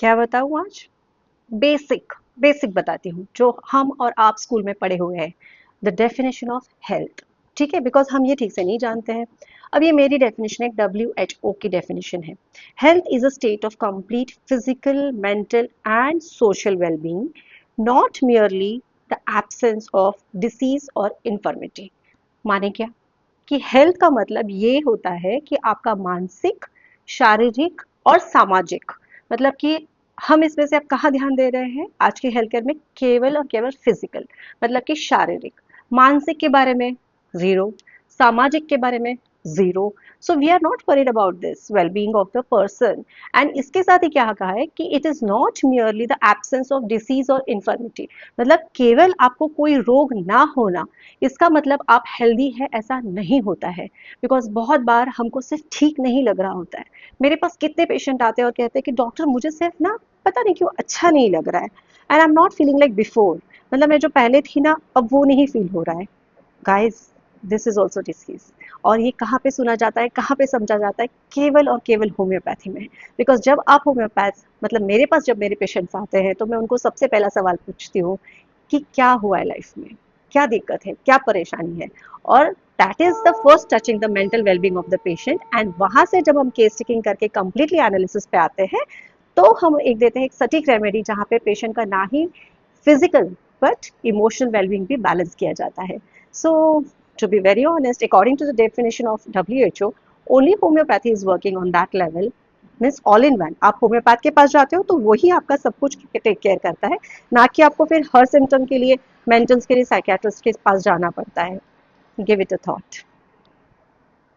क्या बताऊँ आज? बेसिक बेसिक बताती हूँ जो हम और आप स्कूल में पढ़े हुए हैं। The definition of health. ठीक है, बिकॉज हम ये ठीक से नहीं जानते हैं। अब ये मेरी डेफिनेशन है, WHO की डेफिनेशन है। Health is a state of complete physical, mental and social wellbeing, not merely the absence of disease और इन्फर्मिटी। माने क्या? कि हेल्थ का मतलब ये होता है कि आपका मानसिक, शारीरिक और सामाजिक, मतलब कि हम इसमें से अब कहाँ ध्यान दे रहे हैं आज के हेल्थ केयर में? केवल और केवल फिजिकल, मतलब कि शारीरिक। मानसिक के बारे में जीरो, सामाजिक के बारे में zero. So we are not worried about this well being of the person. And इसके साथ ही क्या कहा है कि it is not merely the absence of disease और इन्फर्मिटी, मतलब केवल आपको कोई रोग ना होना इसका मतलब आप हेल्दी है ऐसा नहीं होता है। बिकॉज बहुत बार हमको सिर्फ ठीक नहीं लग रहा होता है। मेरे पास कितने पेशेंट आते हैं और कहते हैं कि डॉक्टर मुझे सिर्फ ना पता नहीं क्यों अच्छा नहीं लग रहा है, and I am not feeling like before, मतलब मैं जो पहले थी ना अब वो नहीं फील हो रहा है। Guys, this is also disease. और ये कहाँ पे सुना जाता है, कहाँ पे समझा जाता है? केवल और केवल होम्योपैथी में। बिकॉज जब आप होम्योपैथ, मतलब मेरे पास जब मेरे पेशेंट्स आते हैं तो मैं उनको सबसे पहला सवाल पूछती हूँ कि क्या हुआ है लाइफ में, क्या दिक्कत है, क्या परेशानी है। और that is the first touching the mental wellbeing of the patient. And वहां से जब हम केस टेकिंग करके कंप्लीटली एनालिसिस पे आते हैं तो हम एक देते हैं एक सटीक रेमेडी जहाँ पे पेशेंट का ना ही फिजिकल बट इमोशनल वेलबींग भी बैलेंस किया जाता है। सो to be very honest, according to the definition of WHO, only homeopathy is working on that level, means all in one. आप होम्योपैथ के पास जाते हो तो वही आपका सब कुछ टेक केयर करता है, ना कि आपको फिर हर सिम्टम के लिए मेंटल्स के लिए साइकियाट्रिस्ट के पास जाना पड़ता है। Give it a thought.